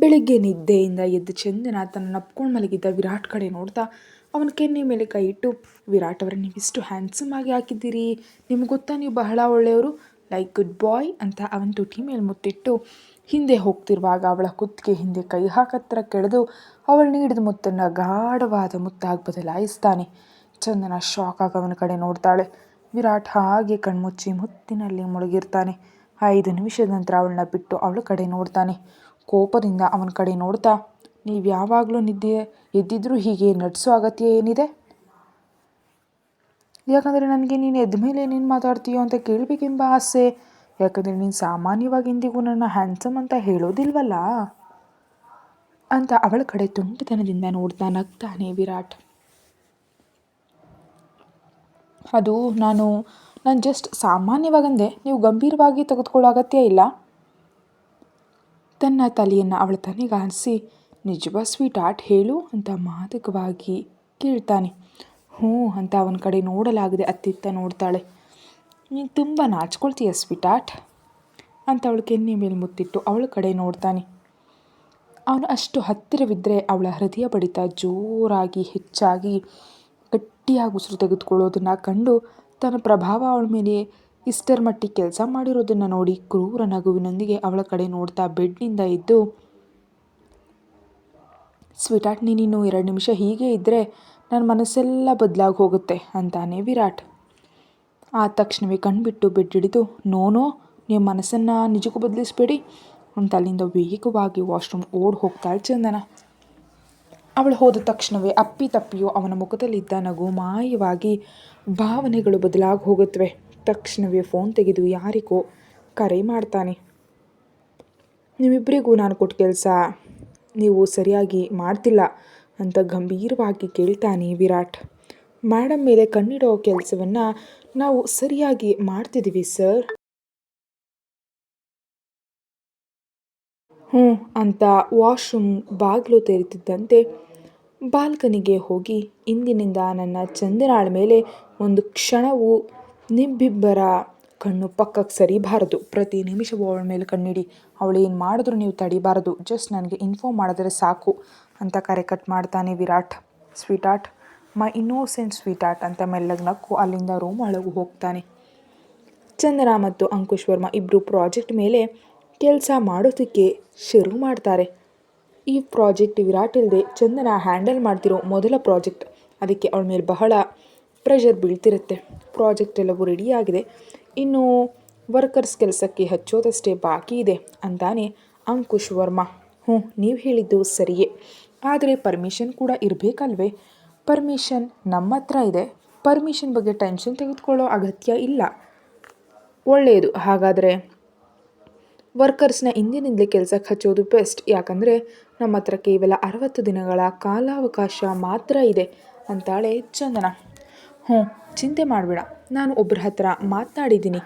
ಬೆಳಿಗ್ಗೆ ನಿದ್ದೆಯಿಂದ ಎದ್ದು ಚಂದನ ತನ್ನ ನಪ್ಕೊಂಡು ಮಲಗಿದ್ದ ವಿರಾಟ್ ಕಡೆ ನೋಡ್ತಾ ಅವನ ಕೆನ್ನೆ ಮೇಲೆ ಕೈ ಇಟ್ಟು, ವಿರಾಟ್ ಅವರೇ, ನೀವಿಷ್ಟು ಹ್ಯಾಂಡ್ಸಮ್ ಆಗಿ ಹಾಕಿದ್ದೀರಿ, ನಿಮ್ಗೆ ಗೊತ್ತಾ ನೀವು ಬಹಳ ಒಳ್ಳೆಯವರು, ಲೈಕ್ ಗುಡ್ ಬಾಯ್ ಅಂತ ಅವನ ತುಟಿ ಮೇಲೆ ಮುತ್ತಿಟ್ಟು ಹಿಂದೆ ಹೋಗ್ತಿರುವಾಗ ಅವಳ ಕುತ್ತಿಗೆ ಹಿಂದೆ ಕೈ ಹಾಕತ್ರ ಕೆಳೆದು ಅವಳು ನೀಡಿದ ಮುತ್ತನ್ನು ಗಾಢವಾದ ಮುತ್ತಾಗಿ ಬದಲಾಯಿಸ್ತಾನೆ. ಚಂದನ ಶಾಕ್ ಆಗಿ ಅವನ ಕಡೆ ನೋಡ್ತಾಳೆ. ವಿರಾಟ್ ಹಾಗೆ ಕಣ್ಮುಚ್ಚಿ ಮುತ್ತಿನಲ್ಲಿ ಮುಳುಗಿರ್ತಾನೆ. 5 ನಿಮಿಷದ ನಂತರ ಅವಳನ್ನ ಬಿಟ್ಟು ಅವಳ ಕಡೆ ನೋಡ್ತಾನೆ. ಕೋಪದಿಂದ ಅವನ ಕಡೆ ನೋಡ್ತಾ, ನೀವು ಯಾವಾಗಲೂ ಎದ್ದಿದ್ರೂ ಹೀಗೆ ನಟಿಸೋ ಅಗತ್ಯ ಏನಿದೆ? ಯಾಕಂದರೆ ನನಗೆ ನೀನು ಎದ್ದ ಮೇಲೆ ಏನೇನು ಮಾತಾಡ್ತೀಯೋ ಅಂತ ಕೇಳಬೇಕೆಂಬ ಆಸೆ. ಯಾಕಂದರೆ ನೀನು ಸಾಮಾನ್ಯವಾಗಿ ಎಂದಿಗೂ ನನ್ನ ಹ್ಯಾಂಡ್ಸಮ್ ಅಂತ ಹೇಳೋದಿಲ್ವಲ್ಲ ಅಂತ ಅವಳ ಕಡೆ ತುಂಟತನದಿಂದ ನೋಡ್ತಾ ನಗ್ತಾನೆ ವಿರಾಟ್. ಅದು ನಾನು ಜಸ್ಟ್ ಸಾಮಾನ್ಯವಾಗಂದೆ, ನೀವು ಗಂಭೀರವಾಗಿ ತೆಗೆದುಕೊಳ್ಳೋ ಅಗತ್ಯ ಇಲ್ಲ. ತನ್ನ ತಲೆಯನ್ನು ಅವಳ ತಲೆಗಾಲಿಸಿ, ನಿಜವಾ ಸ್ವೀಟ್ ಆರ್ಟ್ ಹೇಳು ಅಂತ ಮಾದಕವಾಗಿ ಕೇಳ್ತಾನೆ. ಹ್ಞೂ ಅಂತ ಅವನ ಕಡೆ ನೋಡಲಾಗದೆ ಅತ್ತಿತ್ತ ನೋಡ್ತಾಳೆ. ನೀನು ತುಂಬ ನಾಚ್ಕೊಳ್ತೀಯ ಸ್ವೀಟ್ ಆರ್ಟ್ ಅಂತ ಅವಳು ಕೆನ್ನೆ ಮೇಲೆ ಮುತ್ತಿಟ್ಟು ಅವಳ ಕಡೆ ನೋಡ್ತಾನೆ. ಅವನು ಅಷ್ಟು ಹತ್ತಿರವಿದ್ದರೆ ಅವಳ ಹೃದಯ ಬಡಿತ ಜೋರಾಗಿ ಹೆಚ್ಚಾಗಿ ಗಟ್ಟಿಯಾಗಿ ಉಸಿರು ತೆಗೆದುಕೊಳ್ಳೋದನ್ನು ಕಂಡು ತನ್ನ ಪ್ರಭಾವ ಅವಳ ಮೇಲೆ ಇಷ್ಟರ ಮಟ್ಟಿಗೆ ಕೆಲಸ ಮಾಡಿರೋದನ್ನು ನೋಡಿ ಕ್ರೂರ ನಗುವಿನೊಂದಿಗೆ ಅವಳ ಕಡೆ ನೋಡ್ತಾ ಬೆಡ್ನಿಂದ ಎದ್ದು, ಸ್ವೀಟ್ ಆರ್ಟ್, ನೀನಿನ್ನು 2 ನಿಮಿಷ ಹೀಗೆ ಇದ್ದರೆ ನನ್ನ ಮನಸ್ಸೆಲ್ಲ ಬದಲಾಗಿ ಹೋಗುತ್ತೆ ಅಂತಾನೆ ವಿರಾಟ್. ಆ ತಕ್ಷಣವೇ ಕಣ್ಬಿಟ್ಟು ಬೆಡ್ ಹಿಡಿದು, ನೋನೋ, ನೀವು ಮನಸ್ಸನ್ನು ನಿಜಕ್ಕೂ ಬದಲಿಸಬೇಡಿ ಅಂತ ಅಲ್ಲಿಂದ ವೇಗವಾಗಿ ವಾಶ್ರೂಮ್ ಓಡಿ ಹೋಗ್ತಾಳೆ ಚಂದನ. ಅವಳು ಹೋದ ತಕ್ಷಣವೇ ಅಪ್ಪಿತಪ್ಪಿಯೋ ಅವನ ಮುಖದಲ್ಲಿದ್ದ ನಗು ಮಾಯವಾಗಿ ಭಾವನೆಗಳು ಬದಲಾಗಿ ಹೋಗುತ್ತವೆ. ತಕ್ಷಣವೇ ಫೋನ್ ತೆಗೆದು ಯಾರಿಗೋ ಕರೆ ಮಾಡ್ತಾನೆ. ನಿಮ್ಮಿಬ್ಬರಿಗೂ ನಾನು ಕೊಟ್ಟ ಕೆಲಸ ನೀವು ಸರಿಯಾಗಿ ಮಾಡ್ತಿಲ್ಲ ಅಂತ ಗಂಭೀರವಾಗಿ ಕೇಳ್ತಾನೆ ವಿರಾಟ್. ಮೇಡಮ್ ಮೇಲೆ ಕಣ್ಣಿಡೋ ಕೆಲಸವನ್ನು ನಾವು ಸರಿಯಾಗಿ ಮಾಡ್ತಿದ್ದೀವಿ ಸರ್. ಹ್ಞೂ ಅಂತ ವಾಶ್ರೂಮ್ ಬಾಗಿಲು ತೆರೀತಿದ್ದಂತೆ ಬಾಲ್ಕನಿಗೆ ಹೋಗಿ, ಇಂದಿನಿಂದ ನನ್ನ ಚಂದನಾಳ ಮೇಲೆ ಒಂದು ಕ್ಷಣವೂ ನಿಮ್ಮಿಬ್ಬರ ಕಣ್ಣು ಪಕ್ಕಕ್ಕೆ ಸರಿಬಾರದು. ಪ್ರತಿ ನಿಮಿಷವೂ ಅವಳ ಮೇಲೆ ಕಣ್ಣಿಡಿ. ಅವಳು ಏನು ಮಾಡಿದ್ರು ನೀವು ತಡಿಬಾರದು. ಜಸ್ಟ್ ನನಗೆ ಇನ್ಫಾರ್ಮ್ ಮಾಡಿದ್ರೆ ಸಾಕು ಅಂತ ಕರೆ ಕಟ್ ಮಾಡ್ತಾನೆ ವಿರಾಟ್. ಸ್ವೀಟ್ ಆರ್ಟ್, ಮೈ ಇನ್ನೋಸೆಂಟ್ ಸ್ವೀಟ್ ಆರ್ಟ್ ಅಂತ ಮೆಲ್ಲಗೆ ನಕ್ಕು ಅಲ್ಲಿಂದ ರೂಮ್ ಒಳಗೂ ಹೋಗ್ತಾನೆ. ಚಂದನ ಮತ್ತು ಅಂಕುಶ್ ವರ್ಮಾ ಇಬ್ಬರು ಪ್ರಾಜೆಕ್ಟ್ ಮೇಲೆ ಕೆಲಸ ಮಾಡೋದಕ್ಕೆ ಶುರು ಮಾಡ್ತಾರೆ. ಈ ಪ್ರಾಜೆಕ್ಟ್ ವಿರಾಟ್ ಇಲ್ಲದೆ ಚಂದನ ಹ್ಯಾಂಡಲ್ ಮಾಡ್ತಿರೋ ಮೊದಲ ಪ್ರಾಜೆಕ್ಟ್. ಅದಕ್ಕೆ ಅವಳ ಮೇಲೆ ಬಹಳ ಪ್ರೆಷರ್ ಬೀಳ್ತಿರುತ್ತೆ. ಪ್ರಾಜೆಕ್ಟ್ ಎಲ್ಲವೂ ರೆಡಿಯಾಗಿದೆ, ಇನ್ನು ವರ್ಕರ್ಸ್ ಕೆಲಸಕ್ಕೆ ಹಚ್ಚೋದಷ್ಟೇ ಬಾಕಿ ಇದೆ ಅಂತಾನೆ ಅಂಕುಶ್ ವರ್ಮಾ. ಹ್ಞೂ, ನೀವು ಹೇಳಿದ್ದು ಸರಿಯೇ, ಆದರೆ ಪರ್ಮಿಷನ್ ಕೂಡ ಇರಬೇಕಲ್ವೇ? ಪರ್ಮಿಷನ್ ನಮ್ಮ ಹತ್ರ ಇದೆ. ಪರ್ಮಿಷನ್ ಬಗ್ಗೆ ಟೆನ್ಷನ್ ತೆಗೆದುಕೊಳ್ಳೋ ಅಗತ್ಯ ಇಲ್ಲ. ಒಳ್ಳೆಯದು, ಹಾಗಾದರೆ ವರ್ಕರ್ಸ್ನ ಇಂದಿನಿಂದಲೇ ಕೆಲಸಕ್ಕೆ ಹಚ್ಚೋದು ಬೆಸ್ಟ್. ಯಾಕಂದರೆ ನಮ್ಮ ಹತ್ರ ಕೇವಲ 60 ದಿನಗಳ ಕಾಲಾವಕಾಶ ಮಾತ್ರ ಇದೆ ಅಂತಾಳೆ ಚಂದನ. ಹ್ಞೂ, ಚಿಂತೆ ಮಾಡಬೇಡ, ನಾನು ಒಬ್ಬರ ಹತ್ರ ಮಾತನಾಡಿದ್ದೀನಿ,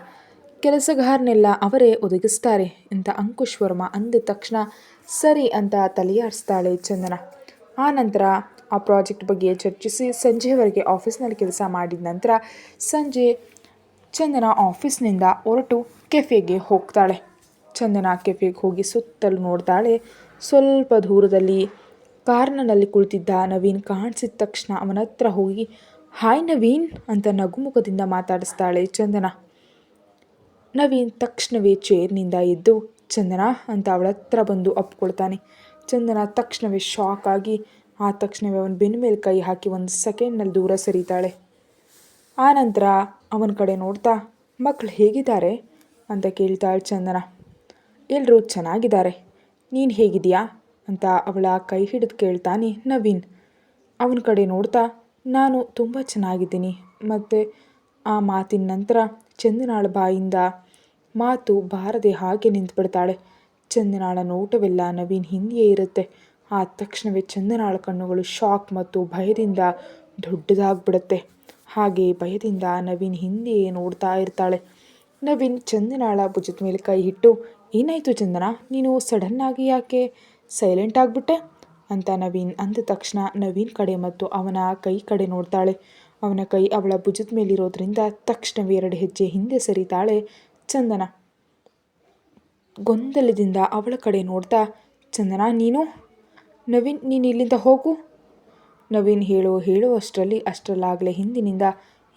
ಕೆಲಸಗಾರನೆಲ್ಲ ಅವರೇ ಒದಗಿಸ್ತಾರೆ ಅಂತ ಅಂಕುಶ್ ವರ್ಮಾ ಅಂದ ತಕ್ಷಣ ಸರಿ ಅಂತ ತಲೆಯಾಡಿಸ್ತಾಳೆ ಚಂದನ. ಆ ನಂತರ ಆ ಪ್ರಾಜೆಕ್ಟ್ ಬಗ್ಗೆ ಚರ್ಚಿಸಿ ಸಂಜೆವರೆಗೆ ಆಫೀಸ್ನಲ್ಲಿ ಕೆಲಸ ಮಾಡಿದ ನಂತರ ಸಂಜೆ ಚಂದನ ಆಫೀಸ್ನಿಂದ ಹೊರಟು ಕೆಫೆಗೆ ಹೋಗ್ತಾಳೆ. ಚಂದನ ಕೆಫೆಗೆ ಹೋಗಿ ಸುತ್ತಲೂ ನೋಡ್ತಾಳೆ. ಸ್ವಲ್ಪ ದೂರದಲ್ಲಿ ಕಾರ್ನಲ್ಲಿ ಕುಳಿತಿದ್ದ ನವೀನ್ ಕಾಣಿಸಿದ ತಕ್ಷಣ ಅವನ ಹತ್ರ ಹೋಗಿ, ಹಾಯ್ ನವೀನ್ ಅಂತ ನಗುಮುಖದಿಂದ ಮಾತಾಡಿಸ್ತಾಳೆ ಚಂದನ. ನವೀನ್ ತಕ್ಷಣವೇ ಚೇರ್ನಿಂದ ಎದ್ದು ಚಂದನ ಅಂತ ಅವಳ ಹತ್ರ ಬಂದು ಅಪ್ಕೊಳ್ತಾನೆ. ಚಂದನ ತಕ್ಷಣವೇ ಶಾಕ್ ಆಗಿ ಆ ತಕ್ಷಣವೇ ಅವನ ಬೆನ್ನ ಮೇಲೆ ಕೈ ಹಾಕಿ 1 ಸೆಕೆಂಡ್ನಲ್ಲಿ ದೂರ ಸರಿತಾಳೆ. ಆ ನಂತರ ಅವನ ಕಡೆ ನೋಡ್ತಾ, ಮಕ್ಕಳು ಹೇಗಿದ್ದಾರೆ ಅಂತ ಕೇಳ್ತಾಳೆ ಚಂದನ. ಎಲ್ಲರೂ ಚೆನ್ನಾಗಿದ್ದಾರೆ, ನೀನು ಹೇಗಿದೆಯಾ ಅಂತ ಅವಳ ಕೈ ಹಿಡಿದು ಕೇಳ್ತಾನೆ ನವೀನ್. ಅವನ ಕಡೆ ನೋಡ್ತಾ, ನಾನು ತುಂಬ ಚೆನ್ನಾಗಿದ್ದೀನಿ. ಮತ್ತು ಆ ಮಾತಿನ ನಂತರ ಚಂದನಾಳ ಬಾಯಿಂದ ಮಾತು ಬಾರದೆ ಹಾಗೆ ನಿಂತುಬಿಡ್ತಾಳೆ. ಚಂದನಾಳ ನೋಟವೆಲ್ಲ ನವೀನ್ ಹಿಂದೆಯೇ ಇರುತ್ತೆ. ಆ ತಕ್ಷಣವೇ ಚಂದನಾಳ ಕಣ್ಣುಗಳು ಶಾಕ್ ಮತ್ತು ಭಯದಿಂದ ದೊಡ್ಡದಾಗ್ಬಿಡುತ್ತೆ. ಹಾಗೆ ಭಯದಿಂದ ನವೀನ್ ಹಿಂದೆಯೇ ನೋಡ್ತಾ ಇರ್ತಾಳೆ. ನವೀನ್ ಚಂದನಾಳ ಭುಜದ ಮೇಲೆ ಕೈ ಇಟ್ಟು, ಏನಾಯಿತು ಚಂದನ, ನೀನು ಸಡನ್ನಾಗಿ ಯಾಕೆ ಸೈಲೆಂಟ್ ಆಗಿಬಿಟ್ಟೆ ಅಂತ ನವೀನ್ ಅಂದ ತಕ್ಷಣ ನವೀನ್ ಕಡೆ ಮತ್ತು ಅವನ ಕೈ ಕಡೆ ನೋಡ್ತಾಳೆ. ಅವನ ಕೈ ಅವಳ ಭುಜದ ಮೇಲಿರೋದ್ರಿಂದ ತಕ್ಷಣವೇ 2 ಹೆಜ್ಜೆ ಹಿಂದೆ ಸರಿತಾಳೆ ಚಂದನ. ಗೊಂದಲದಿಂದ ಅವಳ ಕಡೆ ನೋಡ್ತಾ, ಚಂದನ ನವೀನ್ ನೀನು ಇಲ್ಲಿಂದ ಹೋಗು. ನವೀನ್ ಹೇಳುವಷ್ಟರಲ್ಲಿ ಅಷ್ಟರಲ್ಲಾಗಲೇ ಹಿಂದಿನಿಂದ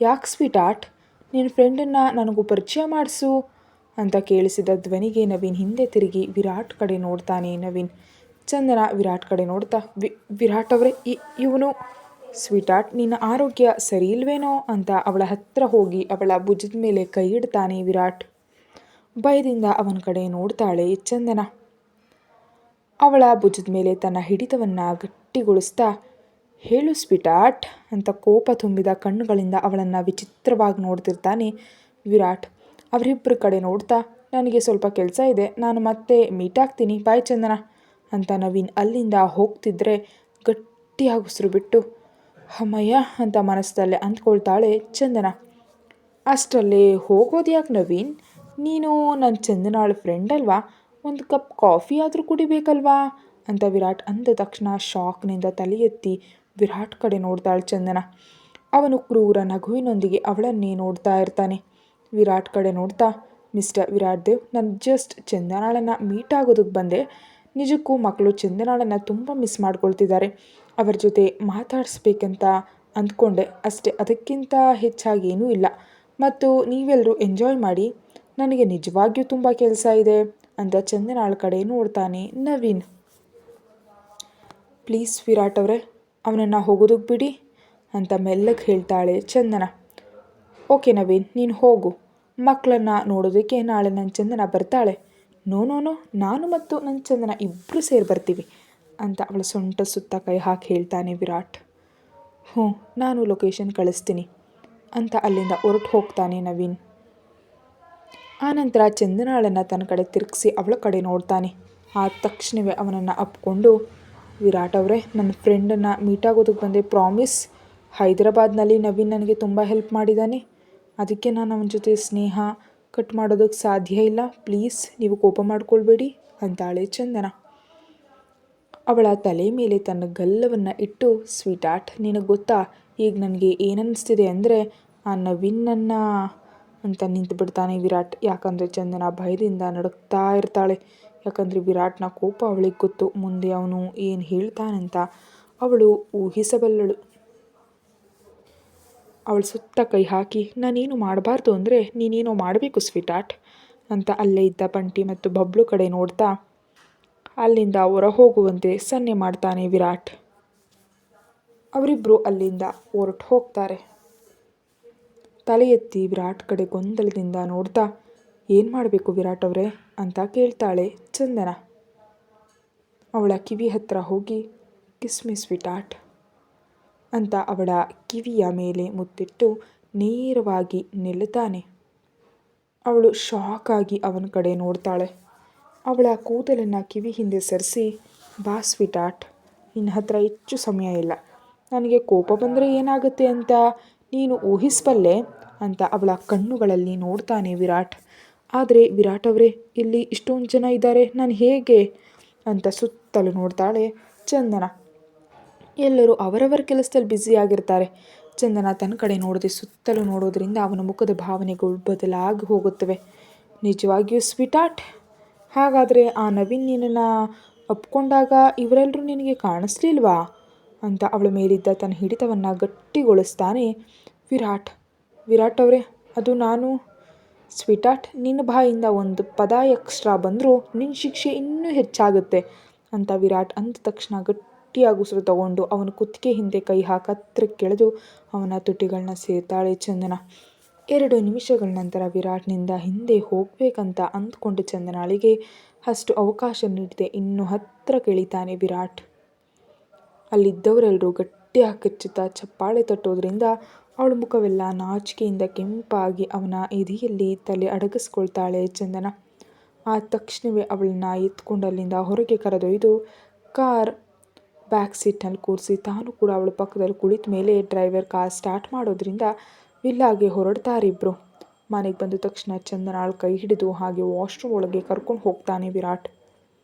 ಯಾಕೆ ಸ್ವೀಟ್ ಆರ್ಟ್, ನಿನ್ನ ಫ್ರೆಂಡನ್ನು ನನಗೂ ಪರಿಚಯ ಮಾಡಿಸು ಅಂತ ಕೇಳಿಸಿದ ಧ್ವನಿಗೆ ನವೀನ್ ಹಿಂದೆ ತಿರುಗಿ ವಿರಾಟ್ ಕಡೆ ನೋಡ್ತಾನೆ. ಚಂದನ ವಿರಾಟ್ ಕಡೆ ನೋಡ್ತಾ, ವಿರಾಟ್ ಅವರೇ, ಇವನು ಸ್ವೀಟ್ ಆರ್ಟ್, ನಿನ್ನ ಆರೋಗ್ಯ ಸರಿ ಇಲ್ವೇನೋ ಅಂತ ಅವಳ ಹತ್ರ ಹೋಗಿ ಅವಳ ಭುಜದ ಮೇಲೆ ಕೈ ಇಡ್ತಾನೆ ವಿರಾಟ್. ಭಯದಿಂದ ಅವನ ಕಡೆ ನೋಡ್ತಾಳೆ ಚಂದನ. ಅವಳ ಭುಜದ ಮೇಲೆ ತನ್ನ ಹಿಡಿತವನ್ನು ಗಟ್ಟಿಗೊಳಿಸ್ತಾ, ಹೇಳು ಸ್ವೀಟ್ ಆರ್ಟ್ ಅಂತ ಕೋಪ ತುಂಬಿದ ಕಣ್ಣುಗಳಿಂದ ಅವಳನ್ನು ವಿಚಿತ್ರವಾಗಿ ನೋಡ್ತಿರ್ತಾನೆ ವಿರಾಟ್. ಅವರಿಬ್ಬರ ಕಡೆ ನೋಡ್ತಾ, ನನಗೆ ಸ್ವಲ್ಪ ಕೆಲಸ ಇದೆ, ನಾನು ಮತ್ತೆ ಮೀಟ್ ಆಗ್ತೀನಿ, ಬಾಯ್ ಚಂದನ ಅಂತ ನವೀನ್ ಅಲ್ಲಿಂದ ಹೋಗ್ತಿದ್ರೆ ಗಟ್ಟಿಯಾಗಿ ಉಸಿರು ಬಿಟ್ಟು ಅಮ್ಮಯ್ಯ ಅಂತ ಮನಸ್ಸಲ್ಲೇ ಅಂದ್ಕೊಳ್ತಾಳೆ ಚಂದನ. ಅಷ್ಟರಲ್ಲೇ ಹೋಗೋದು ಯಾಕೆ ನವೀನ್, ನೀನು ನನ್ನ ಚಂದನಾಳ ಫ್ರೆಂಡ್ ಅಲ್ವಾ, ಒಂದು ಕಪ್ ಕಾಫಿ ಆದರೂ ಕುಡಿಬೇಕಲ್ವಾ ಅಂತ ವಿರಾಟ್ ಅಂದ ತಕ್ಷಣ ಶಾಕ್ನಿಂದ ತಲೆ ಎತ್ತಿ ವಿರಾಟ್ ಕಡೆ ನೋಡ್ತಾಳೆ ಚಂದನ. ಅವನು ಕ್ರೂರ ನಗುವಿನೊಂದಿಗೆ ಅವಳನ್ನೇ ನೋಡ್ತಾ ಇರ್ತಾನೆ. ವಿರಾಟ್ ಕಡೆ ನೋಡ್ತಾ, ಮಿಸ್ಟರ್ ವಿರಾಟ್ ದೇವ್, ನಾನು ಜಸ್ಟ್ ಚಂದನಾಳನ್ನು ಮೀಟ್ ಆಗೋದಕ್ಕೆ ಬಂದೆ. ನಿಜಕ್ಕೂ ಮಕ್ಕಳು ಚಂದನಾಳನ್ನು ತುಂಬ ಮಿಸ್ ಮಾಡ್ಕೊಳ್ತಿದ್ದಾರೆ, ಅವರ ಜೊತೆ ಮಾತಾಡಿಸ್ಬೇಕಂತ ಅಂದ್ಕೊಂಡೆ ಅಷ್ಟೇ, ಅದಕ್ಕಿಂತ ಹೆಚ್ಚಾಗಿ ಏನೂ ಇಲ್ಲ. ಮತ್ತು ನೀವೆಲ್ಲರೂ ಎಂಜಾಯ್ ಮಾಡಿ, ನನಗೆ ನಿಜವಾಗಿಯೂ ತುಂಬ ಕೆಲಸ ಇದೆ ಅಂತ ಚಂದನಾಳ ಕಡೆ ನೋಡ್ತಾನೆ ನವೀನ್. ಪ್ಲೀಸ್ ವಿರಾಟ್ ಅವರೇ, ಅವನನ್ನು ಹೋಗೋದಕ್ಕೆ ಬಿಡಿ ಅಂತ ಮೆಲ್ಲಗೆ ಹೇಳ್ತಾಳೆ ಚಂದನ. ಓಕೆ ನವೀನ್, ನೀನು ಹೋಗು, ಮಕ್ಕಳನ್ನು ನೋಡೋದಕ್ಕೆ ನಾಳೆ ನನ್ನ ಚಂದನ ಬರ್ತಾಳೆ. ನೋ, ನಾನು ಮತ್ತು ನನ್ನ ಚಂದನ ಇಬ್ಬರು ಸೇರಿ ಬರ್ತೀವಿ ಅಂತ ಅವಳ ಸೊಂಟ ಸುತ್ತ ಕೈ ಹಾಕಿ ಹೇಳ್ತಾನೆ ವಿರಾಟ್. ನಾನು ಲೊಕೇಶನ್ ಕಳಿಸ್ತೀನಿ ಅಂತ ಅಲ್ಲಿಂದ ಹೊರಟು ಹೋಗ್ತಾನೆ ನವೀನ್. ಆನಂತರ ಚಂದನಾಳನ್ನು ತನ್ನ ಕಡೆ ತಿರುಗಿಸಿ ಅವಳ ಕಡೆ ನೋಡ್ತಾನೆ. ಆದ ತಕ್ಷಣವೇ ಅವನನ್ನು ಅಪ್ಕೊಂಡು, ವಿರಾಟ್ ಅವರೇ, ನನ್ನ ಫ್ರೆಂಡನ್ನು ಮೀಟ್ ಆಗೋದಕ್ಕೆ ಬಂದೆ, ಪ್ರಾಮಿಸ್. ಹೈದರಾಬಾದ್ನಲ್ಲಿ ನವೀನ್ ನನಗೆ ತುಂಬ ಹೆಲ್ಪ್ ಮಾಡಿದ್ದಾನೆ, ಅದಕ್ಕೆ ನಾನು ಅವನ ಜೊತೆ ಸ್ನೇಹ ಕಟ್ ಮಾಡೋದಕ್ಕೆ ಸಾಧ್ಯ ಇಲ್ಲ, ಪ್ಲೀಸ್ ನೀವು ಕೋಪ ಮಾಡ್ಕೊಳ್ಬೇಡಿ ಅಂತಾಳೆ ಚಂದನ. ಅವಳ ತಲೆ ಮೇಲೆ ತನ್ನ ಗಲ್ಲವನ್ನು ಇಟ್ಟು, ಸ್ವೀಟ್ ಆರ್ಟ್, ನಿನಗೆ ಗೊತ್ತಾ ಈಗ ನನಗೆ ಏನನ್ನಿಸ್ತಿದೆ ಅಂದರೆ ಆ ನವೀನನ್ನು ಅಂತ ನಿಂತು ಬಿಡ್ತಾನೆ ವಿರಾಟ್. ಯಾಕಂದರೆ ಚಂದನ ಭಯದಿಂದ ನಡುಕ್ತಾ ಇರ್ತಾಳೆ. ಯಾಕಂದರೆ ವಿರಾಟ್ನ ಕೋಪ ಅವಳಿಗೆ ಗೊತ್ತು, ಮುಂದೆ ಅವನು ಏನು ಹೇಳ್ತಾನಂತ ಅವಳು ಊಹಿಸಬಲ್ಲಳು. ಅವಳು ಸುತ್ತ ಕೈ ಹಾಕಿ, ನಾನೇನು ಮಾಡಬಾರ್ದು ಅಂದರೆ ನೀನೇನೋ ಮಾಡಬೇಕು ಸ್ವೀಟ್ ಆರ್ಟ್ ಅಂತ ಅಲ್ಲೇ ಇದ್ದ ಬಂಟಿ ಮತ್ತು ಬಬ್ಲು ಕಡೆ ನೋಡ್ತಾ ಅಲ್ಲಿಂದ ಹೊರ ಹೋಗುವಂತೆ ಸನ್ನೆ ಮಾಡ್ತಾನೆ ವಿರಾಟ್. ಅವರಿಬ್ಬರು ಅಲ್ಲಿಂದ ಹೊರಟು ಹೋಗ್ತಾರೆ. ತಲೆ ಎತ್ತಿ ವಿರಾಟ್ ಕಡೆ ಗೊಂದಲದಿಂದ ನೋಡ್ತಾ, ಏನು ಮಾಡಬೇಕು ವಿರಾಟ್ ಅವರೇ ಅಂತ ಕೇಳ್ತಾಳೆ ಚಂದನ. ಅವಳ ಕಿವಿ ಹತ್ರ ಹೋಗಿ, ಕಿಸ್ ಮಿ ಸ್ವೀಟ್ ಆರ್ಟ್ ಅಂತ ಅವಳ ಕಿವಿಯ ಮೇಲೆ ಮುತ್ತಿಟ್ಟು ನೇರವಾಗಿ ನಿಲ್ಲುತ್ತಾನೆ. ಅವಳು ಶಾಕಾಗಿ ಅವನ ಕಡೆ ನೋಡ್ತಾಳೆ. ಅವಳ ಕೂದಲನ್ನು ಕಿವಿ ಹಿಂದೆ ಸರಿಸಿ, ಬಾ ಸ್ವೀಟ್ ಆರ್ಟ್, ನಿನ್ನ ಹತ್ರ ಹೆಚ್ಚು ಸಮಯ ಇಲ್ಲ, ನನಗೆ ಕೋಪ ಬಂದರೆ ಏನಾಗುತ್ತೆ ಅಂತ ನೀನು ಊಹಿಸಬಲ್ಲೆ ಅಂತ ಅವಳ ಕಣ್ಣುಗಳಲ್ಲಿ ನೋಡ್ತಾನೆ ವಿರಾಟ್. ಆದರೆ ವಿರಾಟ್ ಅವರೇ, ಇಲ್ಲಿ ಇಷ್ಟೊಂದು ಜನ ಇದ್ದಾರೆ, ನಾನು ಹೇಗೆ ಅಂತ ಸುತ್ತಲೂ ನೋಡ್ತಾಳೆ ಚಂದನ. ಎಲ್ಲರೂ ಅವರವರ ಕೆಲಸದಲ್ಲಿ ಬ್ಯುಸಿಯಾಗಿರ್ತಾರೆ. ಚಂದನ ತನ್ನ ಕಡೆ ನೋಡದೆ ಸುತ್ತಲೂ ನೋಡೋದ್ರಿಂದ ಅವನ ಮುಖದ ಭಾವನೆಗಳು ಬದಲಾಗಿ ಹೋಗುತ್ತವೆ. ನಿಜವಾಗಿಯೂ ಸ್ವೀಟ್ ಆರ್ಟ್, ಹಾಗಾದರೆ ಆ ನವೀನ್ ನಿನ್ನನ್ನು ಒಪ್ಕೊಂಡಾಗ ಇವರೆಲ್ಲರೂ ನಿನಗೆ ಕಾಣಿಸ್ಲಿಲ್ವಾ ಅಂತ ಅವಳ ಮೇಲಿದ್ದ ತನ್ನ ಹಿಡಿತವನ್ನು ಗಟ್ಟಿಗೊಳಿಸ್ತಾನೆ ವಿರಾಟ್ ಅವರೇ, ಅದು ನಾನು ಸ್ವೀಟ್ ಆರ್ಟ್, ನಿನ್ನ ಬಾಯಿಂದ ಒಂದು ಪದ ಎಕ್ಸ್ಟ್ರಾ ಬಂದರೂ ನಿನ್ನ ಶಿಕ್ಷೆ ಇನ್ನೂ ಹೆಚ್ಚಾಗುತ್ತೆ ಅಂತ ವಿರಾಟ್ ಅಂದ ತಕ್ಷಣ ಗಟ್ಟಿಯಾಗಿ ಉಸಿರು ತಗೊಂಡು ಅವನ ಕುತ್ತಿಗೆ ಹಿಂದೆ ಕೈ ಹಾಕಿ ಹತ್ತಿರಕ್ಕೆ ಕೆಳೆದು ಅವನ ತುಟಿಗಳನ್ನ ಸೇರ್ತಾಳೆ ಚಂದನ. 2 ನಿಮಿಷಗಳ ನಂತರ ವಿರಾಟ್ನಿಂದ ಹಿಂದೆ ಹೋಗಬೇಕಂತ ಅಂದ್ಕೊಂಡು ಚಂದನಾಳಿಗೆ ಅಷ್ಟು ಅವಕಾಶ ನೀಡದೆ ಇನ್ನೂ ಹತ್ತಿರ ಕೆಳಿತಾನೆ ವಿರಾಟ್. ಅಲ್ಲಿದ್ದವರೆಲ್ಲರೂ ಗಟ್ಟಿಯಾಗಿ ಕಿಚ್ಚುತ್ತಾ ಚಪ್ಪಾಳೆ ತಟ್ಟೋದ್ರಿಂದ ಅವಳ ಮುಖವೆಲ್ಲ ನಾಚಿಕೆಯಿಂದ ಕೆಂಪಾಗಿ ಅವನ ಎದೆಯಲ್ಲಿ ತಲೆ ಅಡಗಿಸ್ಕೊಳ್ತಾಳೆ ಚಂದನ. ಆ ತಕ್ಷಣವೇ ಅವಳನ್ನ ಎತ್ಕೊಂಡು ಅಲ್ಲಿಂದ ಹೊರಗೆ ಕರೆದೊಯ್ದು ಕಾರ್ ಬ್ಯಾಕ್ ಸೀಟ್ನಲ್ಲಿ ಕೂರಿಸಿ ತಾನು ಕೂಡ ಅವಳ ಪಕ್ಕದಲ್ಲಿ ಕುಳಿತ ಮೇಲೆ ಡ್ರೈವರ್ ಕಾರ್ ಸ್ಟಾರ್ಟ್ ಮಾಡೋದ್ರಿಂದ ವಿಲ್ಲಾಗೆ ಹೊರಡ್ತಾರಿಬ್ರು. ಮನೆಗೆ ಬಂದ ತಕ್ಷಣ ಚಂದನಾಳ ಕೈ ಹಿಡಿದು ಹಾಗೆ ವಾಶ್ರೂಮ್ ಒಳಗೆ ಕರ್ಕೊಂಡು ಹೋಗ್ತಾನೆ ವಿರಾಟ್.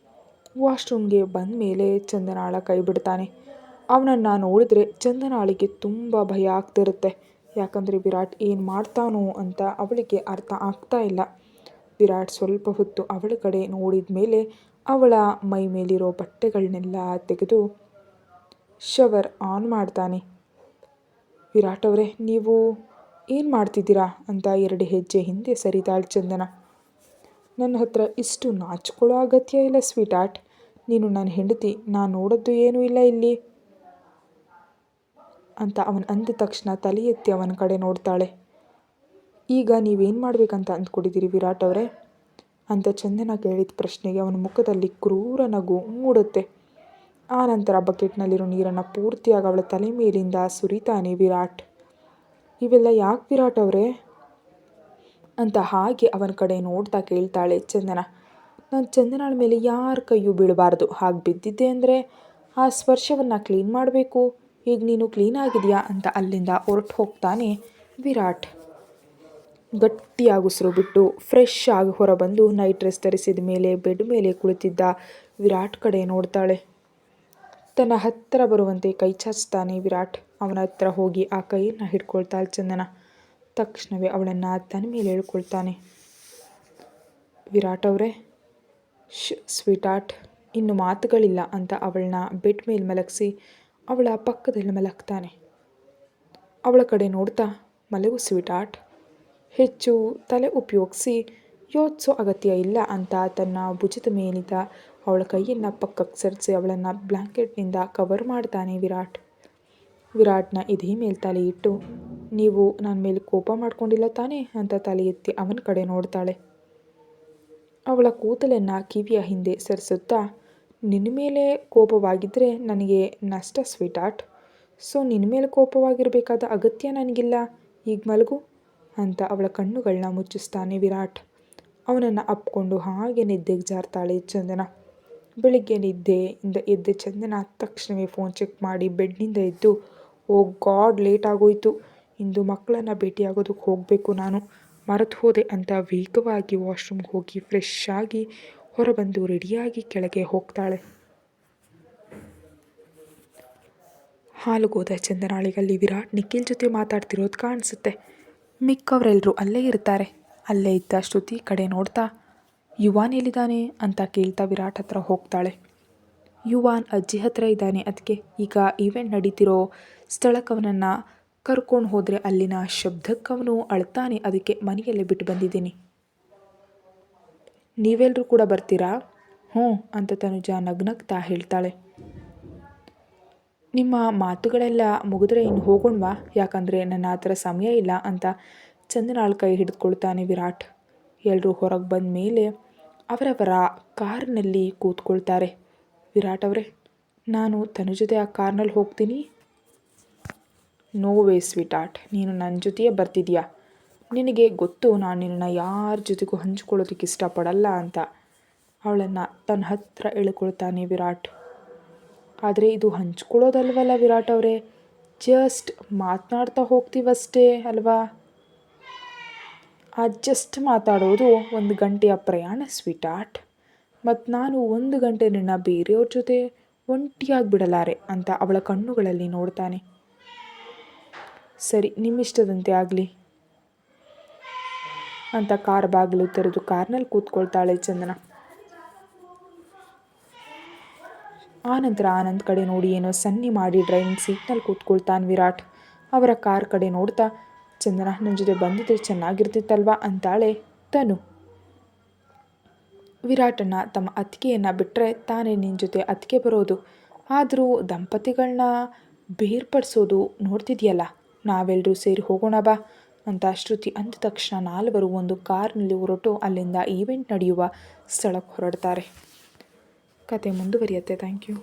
ವಾಶ್ರೂಮ್ಗೆ ಬಂದ ಮೇಲೆ ಚಂದನಾಳ ಕೈ ಬಿಡ್ತಾನೆ. ಅವನನ್ನು ನೋಡಿದ್ರೆ ಚಂದನಾಳಿಗೆ ತುಂಬ ಭಯ ಆಗ್ತಿರುತ್ತೆ. ಯಾಕಂದರೆ ವಿರಾಟ್ ಏನು ಮಾಡ್ತಾನೋ ಅಂತ ಅವಳಿಗೆ ಅರ್ಥ ಆಗ್ತಾ ಇಲ್ಲ. ವಿರಾಟ್ ಸ್ವಲ್ಪ ಹೊತ್ತು ಅವಳ ಕಡೆ ನೋಡಿದ ಮೇಲೆ ಅವಳ ಮೈ ಮೇಲಿರೋ ಬಟ್ಟೆಗಳನ್ನೆಲ್ಲ ತೆಗೆದು ಶವರ್ ಆನ್ ಮಾಡ್ತಾನೆ. ವಿರಾಟ್ ಅವರೇ, ನೀವು ಏನು ಮಾಡ್ತಿದ್ದೀರಾ ಅಂತ 2 ಹೆಜ್ಜೆ ಹಿಂದೆ ಸರಿದಾಳ್ ಚಂದನ. ನನ್ನ ಹತ್ರ ಇಷ್ಟು ನಾಚಿಕೊಳ್ಳೋ ಅಗತ್ಯ ಇಲ್ಲ ಸ್ವೀಟ್ ಆರ್ಟ್. ನೀನು ನನ್ನ ಹೆಂಡತಿ, ನಾನು ನೋಡೋದು ಏನೂ ಇಲ್ಲ ಇಲ್ಲಿ ಅಂತ ಅವನು ಅಂದ ತಕ್ಷಣ ತಲೆ ಎತ್ತಿ ಅವನ ಕಡೆ ನೋಡ್ತಾಳೆ. ಈಗ ನೀವೇನು ಮಾಡಬೇಕಂತ ಅಂದ್ಕೊಂಡಿದ್ದೀರಿ ವಿರಾಟ್ ಅವರೇ ಅಂತ ಚಂದನ ಕೇಳಿದ ಪ್ರಶ್ನೆಗೆ ಅವನ ಮುಖದಲ್ಲಿ ಕ್ರೂರ ನಗು ಮೂಡುತ್ತೆ. ಆ ನಂತರ ಬಕೆಟ್ನಲ್ಲಿರೋ ನೀರನ್ನು ಪೂರ್ತಿಯಾಗಿ ಅವಳ ತಲೆ ಮೇಲಿಂದ ಸುರಿತಾನೆ ವಿರಾಟ್. ಇವೆಲ್ಲ ಯಾಕೆ ವಿರಾಟ್ ಅವರೇ ಅಂತ ಹಾಗೆ ಅವನ ಕಡೆ ನೋಡ್ತಾ ಕೇಳ್ತಾಳೆ ಚಂದನ. ನಾನು ಚಂದನಾಳ ಮೇಲೆ ಯಾರ ಕೈಯೂ ಬೀಳಬಾರ್ದು. ಹಾಗೆ ಬಿದ್ದಿದ್ದೆ ಅಂದರೆ ಆ ಸ್ಪರ್ಶವನ್ನು ಕ್ಲೀನ್ ಮಾಡಬೇಕು. ಈಗ ನೀನು ಕ್ಲೀನ್ ಆಗಿದೆಯಾ ಅಂತ ಅಲ್ಲಿಂದ ಹೊರಟು ಹೋಗ್ತಾನೆ ವಿರಾಟ್. ಗಟ್ಟಿಯಾಗಿ ಉಸಿರು ಬಿಟ್ಟು ಫ್ರೆಶ್ ಆಗಿ ಹೊರಬಂದು ನೈಟ್ ಡ್ರೆಸ್ ಧರಿಸಿದ ಮೇಲೆ ಬೆಡ್ ಮೇಲೆ ಕುಳಿತಿದ್ದ ವಿರಾಟ್ ಕಡೆ ನೋಡ್ತಾಳೆ. ತನ್ನ ಹತ್ತಿರ ಬರುವಂತೆ ಕೈ ಚಾಚ್ತಾನೆ ವಿರಾಟ್. ಅವನ ಹತ್ರ ಹೋಗಿ ಆ ಕೈಯನ್ನು ಹಿಡ್ಕೊಳ್ತಾಳೆ ಚಂದನ. ತಕ್ಷಣವೇ ಅವಳನ್ನು ತನ್ನ ಮೇಲೆ ಎಳ್ಕೊಳ್ತಾನೆ. ವಿರಾಟ್ ಅವರೇ, ಸ್ವೀಟ್ ಆರ್ಟ್, ಇನ್ನು ಮಾತುಗಳಿಲ್ಲ ಅಂತ ಅವಳನ್ನ ಬೆಡ್ ಮೇಲೆ ಮಲಗಿಸಿ ಅವಳ ಪಕ್ಕದಲ್ಲಿ ಮಲಗ್ತಾನೆ. ಅವಳ ಕಡೆ ನೋಡ್ತಾ, ಮಲಗು ಸ್ವೀಟ್ ಆರ್ಟ್, ಹೆಚ್ಚು ತಲೆ ಉಪಯೋಗಿಸಿ ಯೋಚಿಸೋ ಅಗತ್ಯ ಇಲ್ಲ ಅಂತ ತನ್ನ ಭುಜದ ಮೇಲಿದ್ದ ಅವಳ ಕೈಯನ್ನು ಪಕ್ಕಕ್ಕೆ ಸರಿಸಿ ಅವಳನ್ನು ಬ್ಲ್ಯಾಂಕೆಟ್ನಿಂದ ಕವರ್ ಮಾಡ್ತಾನೆ ವಿರಾಟ್. ವಿರಾಟ್ನ ಇದೇ ಮೇಲೆ ತಲೆ ಇಟ್ಟು, ನೀವು ನನ್ನ ಮೇಲೆ ಕೋಪ ಮಾಡ್ಕೊಂಡಿಲ್ಲ ತಾನೇ ಅಂತ ತಲೆ ಎತ್ತಿ ಅವನ ಕಡೆ ನೋಡ್ತಾಳೆ. ಅವಳ ಕೂದಲನ್ನು ಕಿವಿಯ ಹಿಂದೆ ಸರಿಸುತ್ತಾ, ನಿನ್ನ ಮೇಲೆ ಕೋಪವಾಗಿದ್ದರೆ ನನಗೆ ನಷ್ಟ ಸ್ವೀಟ್ ಆರ್ಟ್. ಸೊ ನಿನ್ನ ಮೇಲೆ ಕೋಪವಾಗಿರಬೇಕಾದ ಅಗತ್ಯ ನನಗಿಲ್ಲ. ಈಗ ಮಲಗು ಅಂತ ಅವಳ ಕಣ್ಣುಗಳನ್ನ ಮುಚ್ಚಿಸ್ತಾನೆ ವಿರಾಟ್. ಅವನನ್ನು ಅಪ್ಕೊಂಡು ಹಾಗೆ ನಿದ್ದೆಗೆ ಜಾರ್ತಾಳೆ ಚಂದನ. ಬೆಳಿಗ್ಗೆ ನಿದ್ದೆಯಿಂದ ಎದ್ದ ಚಂದನ ತಕ್ಷಣವೇ ಫೋನ್ ಚೆಕ್ ಮಾಡಿ ಬೆಡ್ನಿಂದ ಎದ್ದು, ಓ ಗಾಡ್, ಲೇಟ್ ಆಗೋಯ್ತು, ಇಂದು ಮಕ್ಕಳನ್ನು ಭೇಟಿಯಾಗೋದಕ್ಕೆ ಹೋಗಬೇಕು, ನಾನು ಮರೆತು ಹೋದೆ ಅಂತ ವೇಗವಾಗಿ ವಾಶ್ರೂಮ್ಗೆ ಹೋಗಿ ಫ್ರೆಶ್ ಆಗಿ ಹೊರಬಂದು ರೆಡಿಯಾಗಿ ಕೆಳಗೆ ಹೋಗ್ತಾಳೆ. ಹಾಲುಗೋದ ಚಂದನಾಳಿಗಲ್ಲಿ ವಿರಾಟ್ ನಿಖಿಲ್ ಜೊತೆ ಮಾತಾಡ್ತಿರೋದು ಕಾಣಿಸುತ್ತೆ. ಮಿಕ್ಕವರೆಲ್ಲರೂ ಅಲ್ಲೇ ಇರ್ತಾರೆ. ಅಲ್ಲೇ ಇದ್ದ ಶ್ರುತಿ ಕಡೆ ನೋಡ್ತಾ, ಯುವಾನ್ ಎಲ್ಲಿದ್ದಾನೆ ಅಂತ ಕೇಳ್ತಾ ವಿರಾಟ್ ಹತ್ರ ಹೋಗ್ತಾಳೆ. ಯುವಾನ್ ಅಜ್ಜಿ ಹತ್ರ ಇದ್ದಾನೆ, ಅದಕ್ಕೆ ಈಗ ಈವೆಂಟ್ ನಡೀತಿರೋ ಸ್ಥಳಕ್ಕೆ ಅವನನ್ನು ಕರ್ಕೊಂಡು ಹೋದರೆ ಅಲ್ಲಿನ ಶಬ್ದಕ್ಕವನು ಅಳ್ತಾನೆ, ಅದಕ್ಕೆ ಮನೆಯಲ್ಲೇ ಬಿಟ್ಟು ಬಂದಿದ್ದೀನಿ. ನೀವೆಲ್ಲರೂ ಕೂಡ ಬರ್ತೀರಾ? ಹ್ಞೂ ಅಂತ ತನುಜ ನಗ್ನಗ್ತಾ ಹೇಳ್ತಾಳೆ. ನಿಮ್ಮ ಮಾತುಗಳೆಲ್ಲ ಮುಗಿದ್ರೆ ಇನ್ನು ಹೋಗೋಣವಾ, ಯಾಕಂದರೆ ನನ್ನ ಆ ಥರ ಸಮಯ ಇಲ್ಲ ಅಂತ ಚಂದನಾಳ ಕೈ ಹಿಡಿದುಕೊಳ್ತಾನೆ ವಿರಾಟ್. ಎಲ್ಲರೂ ಹೊರಗೆ ಬಂದ ಮೇಲೆ ಅವರವರ ಕಾರ್ನಲ್ಲಿ ಕೂತ್ಕೊಳ್ತಾರೆ. ವಿರಾಟ್ ಅವರೇ, ನಾನು ತನುಜತೆ ಆ ಕಾರ್ನಲ್ಲಿ ಹೋಗ್ತೀನಿ. ನೋ ವೇ ಸ್ವೀಟ್ ಆರ್ಟ್, ನೀನು ನನ್ನ ಜೊತೆಯೇ ಬರ್ತಿದ್ಯಾ. ನಿನಗೆ ಗೊತ್ತು ನಾನು ನಿನ್ನನ್ನು ಯಾರ ಜೊತೆಗೂ ಹಂಚ್ಕೊಳ್ಳೋದಕ್ಕೆ ಇಷ್ಟಪಡಲ್ಲ ಅಂತ ಅವಳನ್ನು ತನ್ನ ಹತ್ತಿರ ಎಳ್ಕೊಳ್ತಾನೆ ವಿರಾಟ್. ಆದರೆ ಇದು ಹಂಚ್ಕೊಳ್ಳೋದಲ್ವಲ್ಲ ವಿರಾಟ್ ಅವರೇ, ಜಸ್ಟ್ ಮಾತನಾಡ್ತಾ ಹೋಗ್ತೀವಷ್ಟೇ ಅಲ್ವಾ. ಆ ಜಸ್ಟ್ ಮಾತಾಡೋದು 1 ಗಂಟೆಯ ಪ್ರಯಾಣ ಸ್ವೀಟ್ ಆರ್ಟ್. ಮತ್ತು ನಾನು 1 ಗಂಟೆ ನಿನ್ನ ಬೇರೆಯವ್ರ ಜೊತೆ ಒಂಟಿಯಾಗಿ ಬಿಡಲಾರೆ ಅಂತ ಅವಳ ಕಣ್ಣುಗಳಲ್ಲಿ ನೋಡ್ತಾನೆ. ಸರಿ, ನಿಮ್ಮಿಷ್ಟದಂತೆ ಆಗಲಿ ಅಂತ ಕಾರ್ ಬಾಗಿಲು ತೆರೆದು ಕಾರ್ನಲ್ಲಿ ಕೂತ್ಕೊಳ್ತಾಳೆ ಚಂದನ. ಆನಂತರ ಆನಂದ್ ಕಡೆ ನೋಡಿ ಏನೋ ಸನ್ನೆ ಮಾಡಿ ಡ್ರೈವಿಂಗ್ ಸೀಟ್ನಲ್ಲಿ ಕೂತ್ಕೊಳ್ತಾನೆ ವಿರಾಟ್. ಅವರ ಕಾರ್ ಕಡೆ ನೋಡ್ತಾ, ಚಂದನ ನನ್ನ ಜೊತೆ ಬಂದಿದ್ರೆ ಚೆನ್ನಾಗಿರ್ತಿತ್ತಲ್ವಾ ಅಂತಾಳೆ ತನು. ವಿರಾಟನ್ನು ತಮ್ಮ ಅತ್ತಿಗೆಯನ್ನು ಬಿಟ್ಟರೆ ತಾನೇ ನಿನ್ನ ಜೊತೆ ಅತ್ತಿಗೆ ಬರೋದು, ಆದರೂ ದಂಪತಿಗಳನ್ನ ಬೇರ್ಪಡಿಸೋದು ನೋಡ್ತಿದೆಯಲ್ಲ, ನಾವೆಲ್ಲರೂ ಸೇರಿ ಹೋಗೋಣ ಬಾ ಅಂತ ಶ್ರುತಿ ಅಂದ ತಕ್ಷಣ 4 ಒಂದು ಕಾರ್ನಲ್ಲಿ ಹೊರಟು ಅಲ್ಲಿಂದ ಈವೆಂಟ್ ನಡೆಯುವ ಸ್ಥಳಕ್ಕೆ ಹೊರಡ್ತಾರೆ. ಕತೆ ಮುಂದುವರಿಯುತ್ತೆ. Thank you.